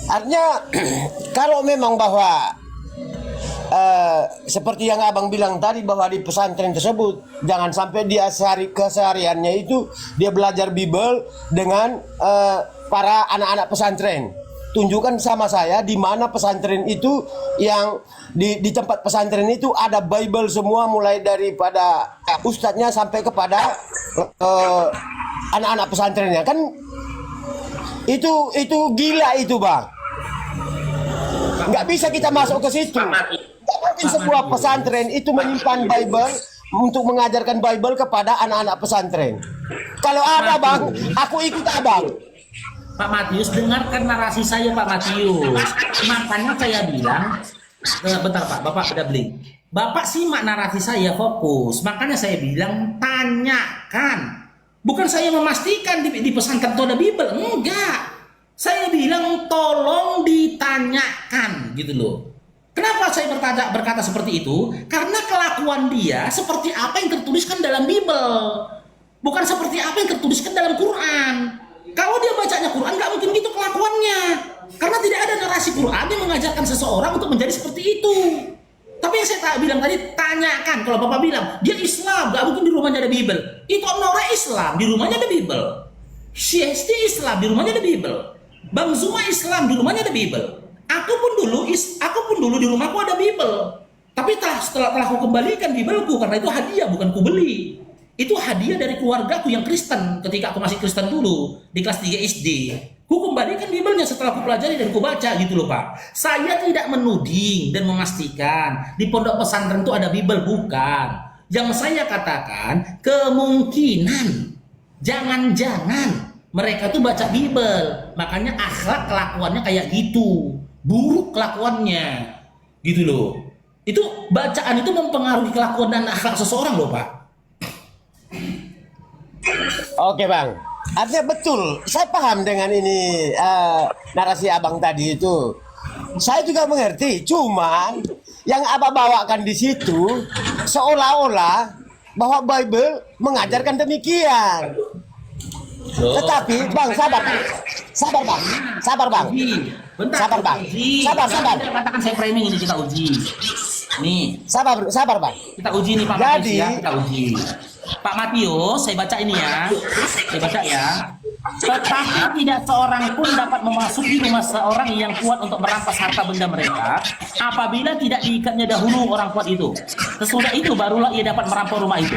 Artinya kalau memang bahwa seperti yang abang bilang tadi bahwa di pesantren tersebut jangan sampai dia kesehariannya itu dia belajar Bible dengan para anak-anak pesantren. Tunjukkan sama saya di mana pesantren itu yang di tempat pesantren itu ada Bible semua mulai daripada ustadznya sampai kepada anak-anak pesantrennya kan itu gila itu bang. Nggak bisa kita masuk ke situ. Nggak mungkin sebuah pesantren itu menyimpan Bible untuk mengajarkan Bible kepada anak-anak pesantren. Kalau ada bang, aku ikut abang. Pak Matius, dengarkan narasi saya Pak Matius. Makanya saya bilang, bentar Pak, Bapak udah beli. Bapak simak narasi saya fokus. Makanya saya bilang tanyakan. Bukan saya memastikan di pesantren itu ada Bible, enggak. Saya bilang tolong ditanyakan gitu loh. Kenapa saya berkata seperti itu? Karena kelakuan dia seperti apa yang tertuliskan dalam Bible. Bukan seperti apa yang tertuliskan dalam Quran. Kalau dia bacanya Quran nggak mungkin gitu kelakuannya. Karena tidak ada narasi Quran yang mengajarkan seseorang untuk menjadi seperti itu. Tapi yang saya bilang tadi, tanyakan. Kalau Bapak bilang, dia Islam, nggak mungkin di rumahnya ada Bible. Itu Nora Islam, di rumahnya ada Bible. CST Islam, di rumahnya ada Bible. Bang Zuma Islam, di rumahnya ada Bible. Aku pun dulu di rumahku ada Bible. Tapi setelah aku kembalikan Bibleku, karena itu hadiah, bukan ku beli. Itu hadiah dari keluargaku yang Kristen ketika aku masih Kristen dulu di kelas 3 SD. Ku kembalikan Biblenya setelah ku pelajari dan ku baca gitu loh Pak. Saya tidak menuding dan memastikan di pondok pesantren itu ada Bible, bukan. Yang saya katakan kemungkinan jangan-jangan mereka tuh baca Bible, makanya akhlak kelakuannya kayak gitu, buruk kelakuannya gitu loh. Itu bacaan itu mempengaruhi kelakuan dan akhlak seseorang loh Pak. Oke bang, artinya betul. Saya paham dengan ini narasi abang tadi itu. Saya juga mengerti. Cuman yang abang bawakan di situ seolah-olah bahwa Bible mengajarkan demikian. Tetapi bang, sabar bang, sabar bang, Bentar, sabar bang, sabar. Katakan saya framing ini, kita uji. Nih, sabar bang. kita uji nih Pak Matius ya, kita uji. Pak Matius, saya baca ini ya. Saya baca ya. Tetapi tidak seorang pun dapat memasuki rumah seorang yang kuat untuk merampas harta benda mereka apabila tidak diikatnya dahulu orang kuat itu. Sesudah itu barulah ia dapat merampok rumah itu.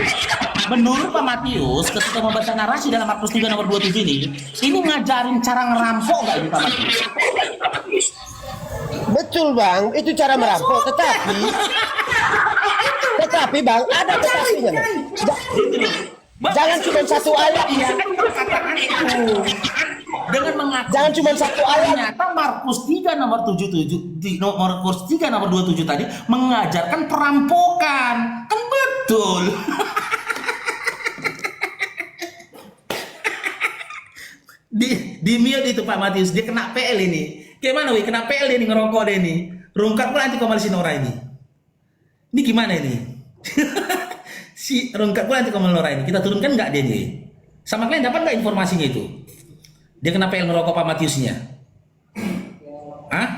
Menurut Pak Matius, ketika membaca narasi dalam Markus 3 nomor 27 ini ngajarin cara ngerampok nggak ini Pak Matius? Betul bang, itu cara merampok. Tetapi bang, ada tetapinya bang. Jangan cuma satu ayat. Iya kan katakan itu. Dengan mengaku. Jangan cuma satu ayat. Ternyata Markus 3 nomor 77 Markus 3 nomor 27 tadi mengajarkan perampokan. Kan betul. di mute itu Pak Matius, dia kena PL ini. Gimana wih, kena PL dia nih, ngerokok dia nih. Rungkat pula anti komal Sinora ini. Ini gimana ini? Si rungkat pula anti komal Sinora ini. Kita turunkan nggak dia nih? Sama kalian dapat nggak informasinya itu? Dia kena PL ngerokok Pak Matiusnya? Hah?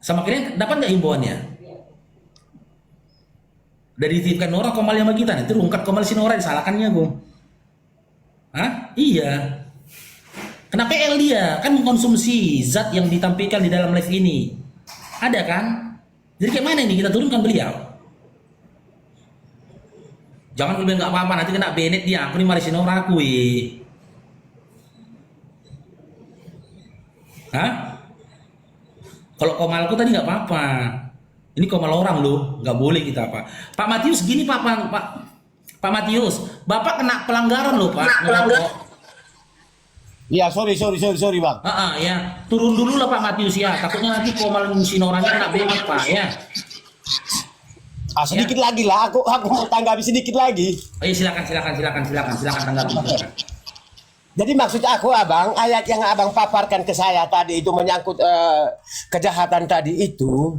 Sama kalian dapat nggak himbauannya? Dari dititipkan Nora komal sama kita, nanti rungkat komal Sinora disalahkannya gue. Hah? Iya. Kenapa PL dia? Kan mengkonsumsi zat yang ditampilkan di dalam live ini. Ada kan? Jadi kayak mana ini? Kita turunkan beliau. Jangan bilang nggak apa-apa, nanti kena Bennett dia. Aku nih marisin orang aku. Hah? Kalau komalku tadi nggak apa-apa. Ini komal orang loh, nggak boleh kita apa. Pak Matius gini Pak Matius, Bapak kena pelanggaran loh Pak. Ya sorry bang. Ya turun dulu lah Pak Matius ya. Takutnya nanti komal Sinoranya kena Bennett Pak ya. Sedikit lagi lah, aku mau tanggapi sedikit lagi. Oh iya silakan tanggapi. Jadi maksud aku abang, ayat yang abang paparkan ke saya tadi itu menyangkut kejahatan tadi itu,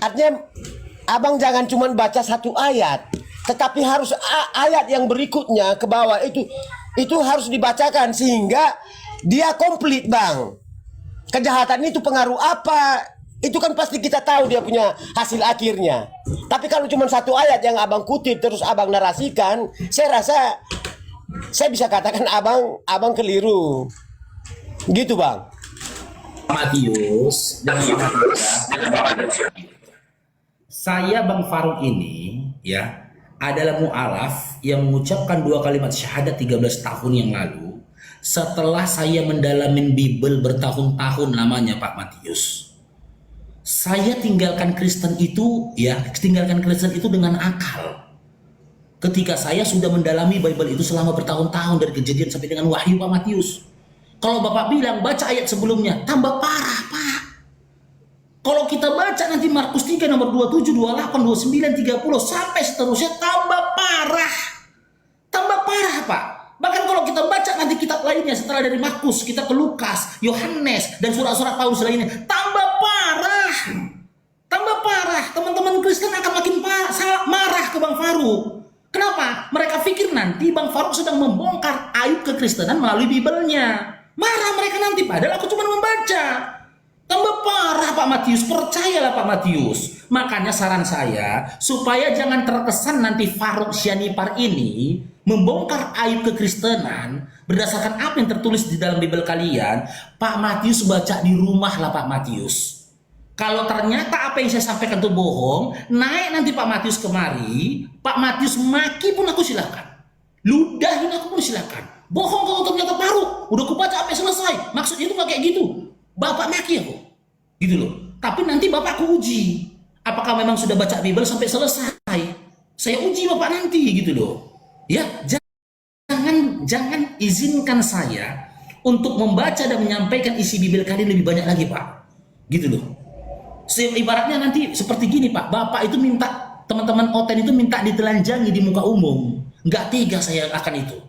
artinya abang jangan cuma baca satu ayat, tetapi harus ayat yang berikutnya ke bawah itu harus dibacakan sehingga dia komplit bang. kejahatan itu pengaruh apa? Itu kan pasti kita tahu dia punya hasil akhirnya. Tapi kalau cuma satu ayat yang abang kutip terus abang narasikan, saya rasa saya bisa katakan abang keliru. Gitu bang. Matius, saya Bang Faruk ini ya adalah mu'alaf yang mengucapkan 2 kalimat syahadat 13 tahun yang lalu setelah saya mendalamin Bible bertahun-tahun lamanya Pak Matius. Saya tinggalkan Kristen itu dengan akal. Ketika saya sudah mendalami Bible itu selama bertahun-tahun dari Kejadian sampai dengan Wahyu Pak Matius. Kalau Bapak bilang baca ayat sebelumnya, tambah parah Pak. Kalau kita baca nanti Markus 3 nomor 27, 28, 29, 30 sampai seterusnya tambah parah. Tambah parah Pak. Bahkan kalau kita baca nanti kitab lainnya setelah dari Markus, kita ke Lukas, Yohanes, dan surat-surat Paulus lainnya, tambah parah. Tambah parah. Teman-teman Kristen akan makin marah ke Bang Faruk. Kenapa? Mereka pikir nanti Bang Faruk sedang membongkar aib kekristenan melalui Bible-nya. Marah mereka nanti, padahal aku cuma membaca. Tambah parah Pak Matius, percayalah Pak Matius. Makanya saran saya, supaya jangan terkesan nanti Faruk Sianipar ini membongkar aib kekristenan berdasarkan apa yang tertulis di dalam Bible kalian, Pak Matius baca di rumah lah Pak Matius. Kalau ternyata apa yang saya sampaikan itu bohong, naik nanti Pak Matius kemari, Pak Matius maki pun aku silakan. Ludahin aku pun silakan. Bohong kalau ternyata Faruk, udah kubaca sampai selesai. Maksudnya itu nggak kayak gitu. Bapak maki aku. Gitu loh. Tapi nanti Bapak aku uji. Apakah memang sudah baca Bible sampai selesai? Saya uji Bapak nanti gitu loh. Ya, jangan izinkan saya untuk membaca dan menyampaikan isi Bible kalian lebih banyak lagi, Pak. Gitu loh. Ibaratnya nanti seperti gini, Pak. Bapak itu minta, teman-teman Oten itu minta ditelanjangi di muka umum. Nggak tega saya akan itu.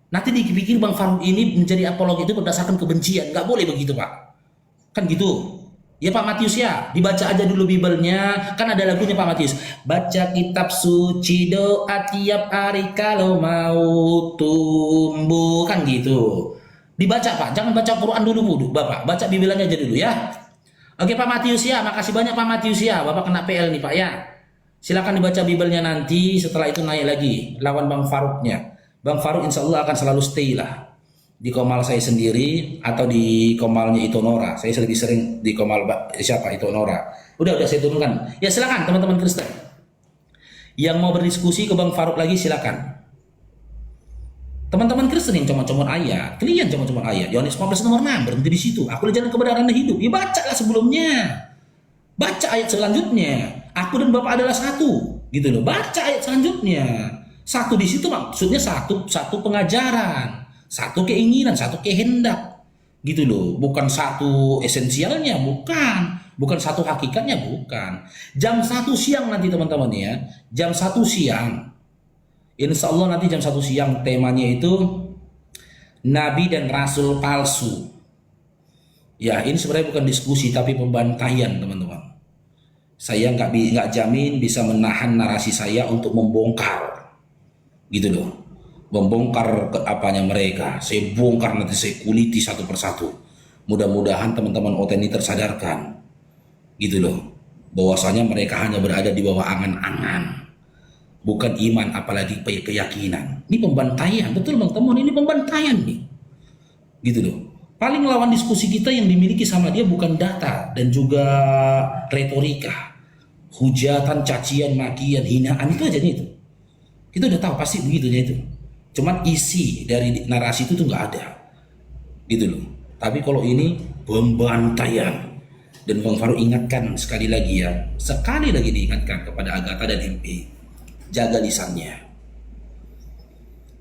Nanti dipikir Bang Faruk ini menjadi apolog itu berdasarkan kebencian. Nggak boleh begitu, Pak. Kan gitu. Ya Pak Matius ya, dibaca aja dulu Bible-nya. Kan ada lagunya Pak Matius. Baca kitab suci, doa tiap hari kalau mau tumbuh. Kan gitu. Dibaca Pak, jangan baca Quran dulu Bapak. Baca Bible-nya aja dulu ya. Oke Pak Matius ya, makasih banyak Pak Matius ya. Bapak kena PL nih Pak ya. Silakan dibaca Bible-nya nanti, setelah itu naik lagi lawan Bang Faruknya. Bang Faruk insya Allah akan selalu stay lah di komal saya sendiri atau di komalnya Itonora. Saya lebih sering di komal siapa Itonora. Udah saya turunkan. Ya silakan teman-teman Kristen yang mau berdiskusi ke Bang Faruk lagi silakan. Teman-teman Kristen yang comot-comot ayat, kalian comot-comot ayat. Yohanes 15 nomor 6 berhenti di situ. Aku jalan kebenaran dan hidup. Ya bacalah sebelumnya. Baca ayat selanjutnya. Aku dan Bapak adalah satu. Gitu loh. Baca ayat selanjutnya. Satu di situ maksudnya satu pengajaran, satu keinginan, satu kehendak, gitu loh. Bukan satu esensialnya, bukan satu hakikatnya, bukan. Jam 1 siang nanti teman-teman ya, jam 1 siang. Insya Allah nanti jam 1 siang temanya itu Nabi dan Rasul palsu. Ya ini sebenarnya bukan diskusi tapi pembantaian teman-teman. Saya nggak jamin bisa menahan narasi saya untuk membongkar. Gitu loh, membongkar apanya mereka. Saya bongkar nanti, saya kuliti satu persatu. Mudah-mudahan teman-teman Oten ini tersadarkan, gitu loh, bahwasanya mereka hanya berada di bawah angan-angan, bukan iman apalagi keyakinan. Ini pembantaian, betul bang teman, ini pembantaian nih, gitu loh. Paling lawan diskusi kita yang dimiliki sama dia bukan data dan juga retorika, hujatan, cacian, makian, hinaan, itu aja nih itu. Kita udah tahu pasti begitunya itu. Cuman isi dari narasi itu tuh nggak ada, gitu loh. Tapi kalau ini pembantaian, dan Bang Faruk ingatkan sekali lagi diingatkan kepada Agatha dan MP, jaga lisannya,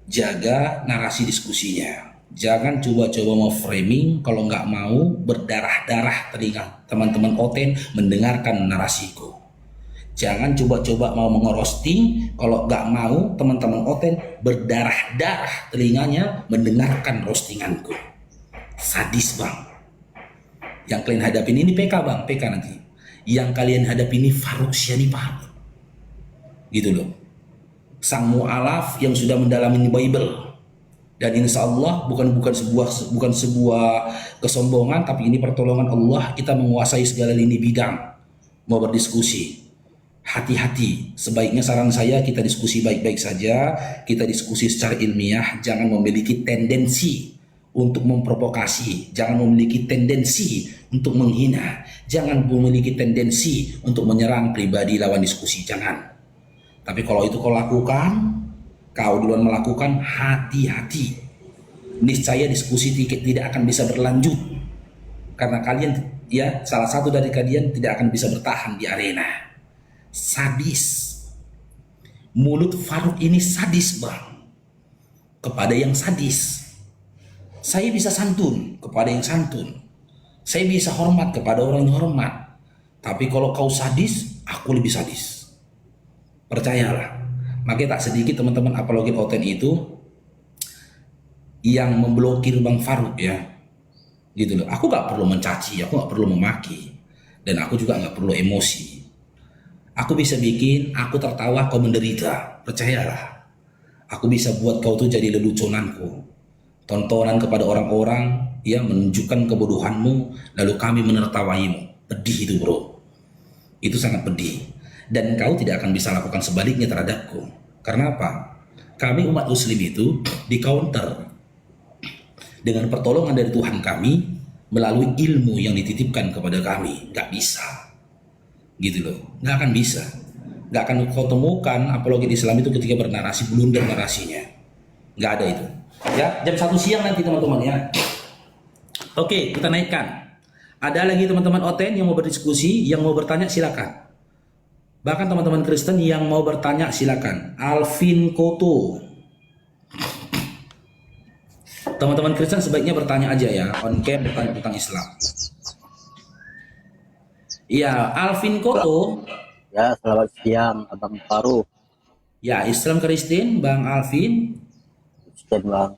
jaga narasi diskusinya. Jangan coba-coba mau framing kalau nggak mau berdarah-darah telinga teman-teman Oten mendengarkan narasiku. Jangan coba-coba mau mengerosting kalau nggak mau teman-teman Oten berdarah-darah telinganya mendengarkan roastinganku. Sadis bang. Yang kalian hadapin ini PK bang, PK nanti. Yang kalian hadapin ini Faruk Sianipar. Gitu loh. Sang mu'alaf yang sudah mendalami Bible. Dan insya Allah bukan sebuah kesombongan, tapi ini pertolongan Allah. Kita menguasai segala lini bidang. Mau berdiskusi, hati-hati. Sebaiknya saran saya kita diskusi baik-baik saja. Kita diskusi secara ilmiah. Jangan memiliki tendensi untuk memprovokasi. Jangan memiliki tendensi untuk menghina. Jangan memiliki tendensi untuk menyerang pribadi lawan diskusi. Jangan. Tapi kalau itu kau lakukan, kau duluan melakukan, hati-hati. Niscaya diskusi tidak akan bisa berlanjut. Karena kalian, ya, salah satu dari kalian tidak akan bisa bertahan di arena. Sadis. Mulut Farouk ini sadis, Bang. Kepada yang sadis. Saya bisa santun kepada yang santun. Saya bisa hormat kepada orang yang hormat. Tapi kalau kau sadis, aku lebih sadis. Percayalah. Makanya tak sedikit teman-teman apologet Oten itu yang memblokir Bang Farouk, ya, gitu loh. Aku gak perlu mencaci, aku gak perlu memaki, dan aku juga gak perlu emosi. Aku bisa bikin aku tertawa, kau menderita. Percayalah. Aku bisa buat kau tuh jadi leluconanku, tontonan kepada orang-orang yang menunjukkan kebodohanmu, lalu kami menertawaimu. Pedih itu, bro. Itu sangat pedih. Dan kau tidak akan bisa lakukan sebaliknya terhadapku. Karena apa? Kami umat muslim itu di counter dengan pertolongan dari Tuhan kami melalui ilmu yang dititipkan kepada kami. Gak bisa, gitu loh. Gak akan bisa. Gak akan kau temukan apologet Islam itu ketika bernarasi blunder narasinya. Gak ada itu. Ya, jam 1 siang nanti teman-teman, ya. Oke, kita naikkan. Ada lagi teman-teman Oten yang mau berdiskusi, yang mau bertanya, silakan. Bahkan teman-teman Kristen yang mau bertanya, silakan. Alvin Koto. Teman-teman Kristen sebaiknya bertanya aja, ya, on cam, bertanya tentang Islam. Iya, Alvin Koto. Ya, selamat siang Abang Farouk. Ya, Islam Kristen, Bang Alvin. Kristen, Bang.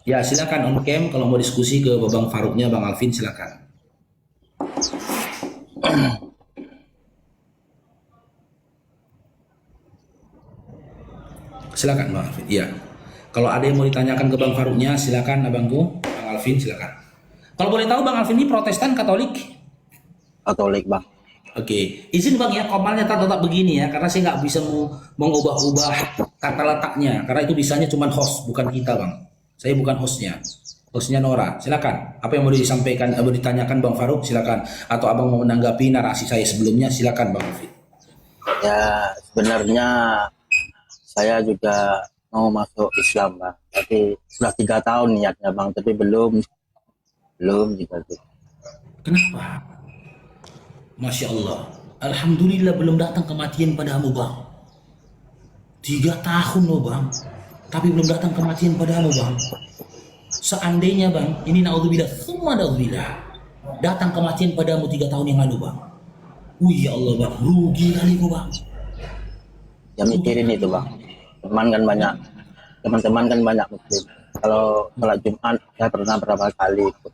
Ya, silakan on cam kalau mau diskusi ke Bang Farouknya, Bang Alvin, silakan. Silakan Bang Alvin. Iya. Kalau ada yang mau ditanyakan ke Bang Farouknya, silakan abangku, Bang Alvin, silakan. Kalau boleh tahu Bang Alvin ini Protestan, Katolik? Katolik, Bang. Oke, izin Bang ya, komalnya tetap begini ya, karena saya nggak bisa mengubah-ubah kata letaknya, karena itu bisanya cuma host, bukan kita Bang. Saya bukan hostnya, hostnya Nora. Silakan. Apa yang mau disampaikan, mau ditanyakan Bang Farouk, silakan. Atau abang mau menanggapi narasi saya sebelumnya, silakan Bang Alvin. Ya, sebenarnya saya juga mau masuk Islam, Bang. Tapi sudah 3 tahun niatnya, Bang. Tapi belum juga tuh. Kenapa? Masya Allah. Alhamdulillah belum datang kematian padamu, Bang. 3 tahun loh, Bang. Tapi belum datang kematian padamu, Bang. Seandainya, Bang, ini naudzubillah, semua naudzubillah, datang kematian padamu 3 tahun yang lalu, Bang. Wih, ya Allah, Bang. Rugi kali kok, Bang. Ya mikirin itu, Bang. Teman-teman kan banyak muslim. Kalau sholat Jumat saya pernah berapa kali ikut.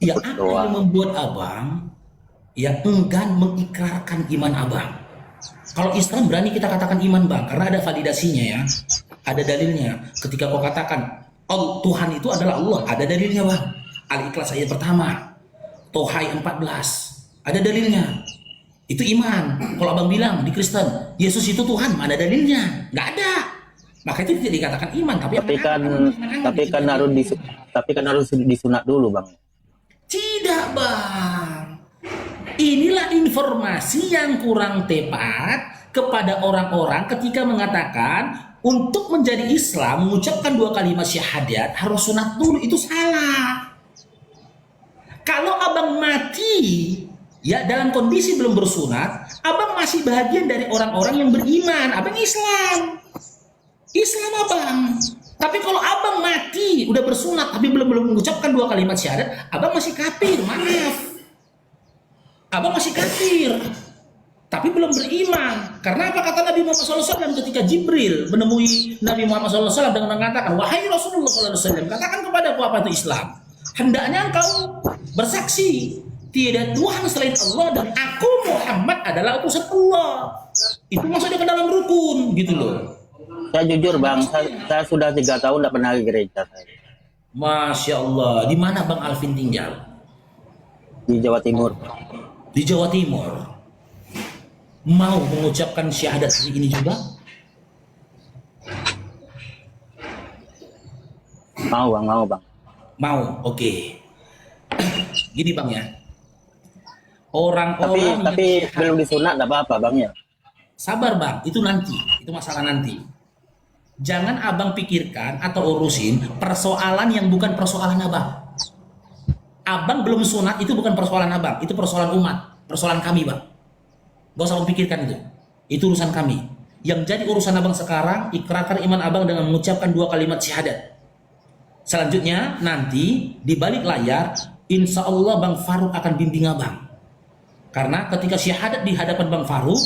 Ya, apa yang membuat abang ya enggan mengikrarkan iman abang? Kalau Islam berani kita katakan iman, Bang, karena ada validasinya, ya. Ada dalilnya. Ketika kau katakan Tuhan itu adalah Allah, ada dalilnya, Bang. Al-Ikhlas ayat pertama, Tohai 14, ada dalilnya. Itu iman. Kalau abang bilang di Kristen Yesus itu Tuhan, ada dalilnya? Nggak ada. Maka itu tidak dikatakan iman. Tapi kan harus disunat dulu, Bang. Tidak, Bang. Inilah informasi yang kurang tepat kepada orang-orang ketika mengatakan untuk menjadi Islam mengucapkan 2 kalimat syahadat harus sunat dulu. Itu salah. Kalau abang mati ya dalam kondisi belum bersunat, abang masih bagian dari orang-orang yang beriman. Abang Islam abang. Tapi kalau abang mati udah bersunat tapi belum mengucapkan 2 kalimat syahadat, abang masih kafir. Maaf, abang masih kafir, tapi belum beriman. Karena apa kata Nabi Muhammad SAW ketika Jibril menemui Nabi Muhammad SAW dengan mengatakan, wahai Rasulullah SAW, katakan kepadaku apa itu Islam. Hendaknya engkau bersaksi tidak Tuhan selain Allah dan aku Muhammad adalah utusan Allah. Itu masuknya ke dalam rukun, gitu loh. Saya jujur bang, saya sudah 3 tahun tidak pernah ke gereja saya. Masya Allah. Di mana Bang Alvin tinggal? Di Jawa Timur. Di Jawa Timur. Mau mengucapkan syahadat hari ini juga? Mau bang. Mau, oke. Gini Bang ya. Orang-orang Tapi yang belum disunat tidak apa-apa bang ya. sabar Bang, itu nanti, itu masalah nanti. Jangan Abang pikirkan atau urusin persoalan yang bukan persoalan Abang. Abang belum sunat itu bukan persoalan Abang, itu persoalan umat, persoalan kami Bang. Gak usah Abang pikirkan itu. Itu urusan kami. Yang jadi urusan Abang sekarang, ikrarkan iman Abang dengan mengucapkan 2 kalimat syahadat. Selanjutnya nanti di balik layar, insya Allah Bang Faruk akan bimbing Abang. Karena ketika syahadat di hadapan Bang Faruk,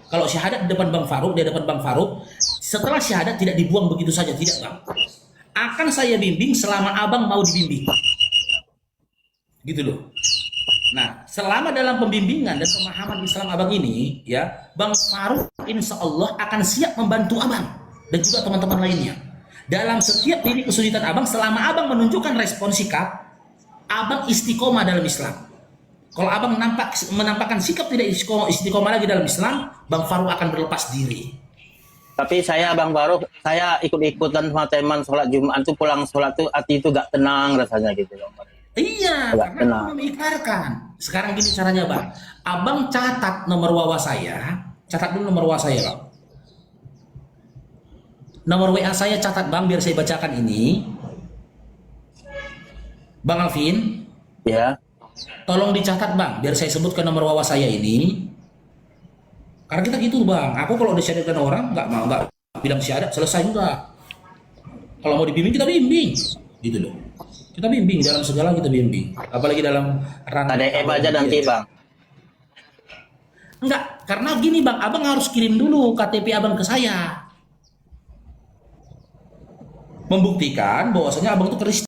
kalau syahadat di hadapan Bang Faruk, setelah syahadat tidak dibuang begitu saja, tidak Bang. Akan saya bimbing selama Abang mau dibimbing. Gitu loh. Nah, selama dalam pembimbingan dan pemahaman Islam Abang ini, ya, Bang Faruk insya Allah akan siap membantu Abang dan juga teman-teman lainnya. Dalam setiap titik kesulitan Abang, selama Abang menunjukkan respon sikap, Abang istiqomah dalam Islam. Kalau Abang menampakkan sikap tidak istiqomah lagi dalam Islam, Bang Faruk akan berlepas diri. Tapi saya Bang Faruk, saya ikut-ikutan sama teman sholat Jumat tuh, pulang sholat tuh hati itu gak tenang rasanya gitu loh. Iya, Agak karena tenang. Abang mengikrarkan. Sekarang gini caranya Bang, Abang catat nomor WA saya, catat dulu nomor WA saya Bang. Nomor WA saya catat Bang, biar saya bacakan ini. Bang Alvin, Ya. tolong dicatat Bang, biar saya sebutkan nomor WA saya ini. Karena kita gitu Bang, aku kalau disyahadatkan orang nggak bilang syahadat selesai juga. Kalau mau dibimbing kita bimbing, gitu loh. Kita bimbing dalam segala, kita bimbing. Apalagi dalam ranah Ada aja nanti bang. Enggak, karena gini Bang, Abang harus kirim dulu KTP Abang ke saya. Membuktikan bahwasanya Abang itu Kristen.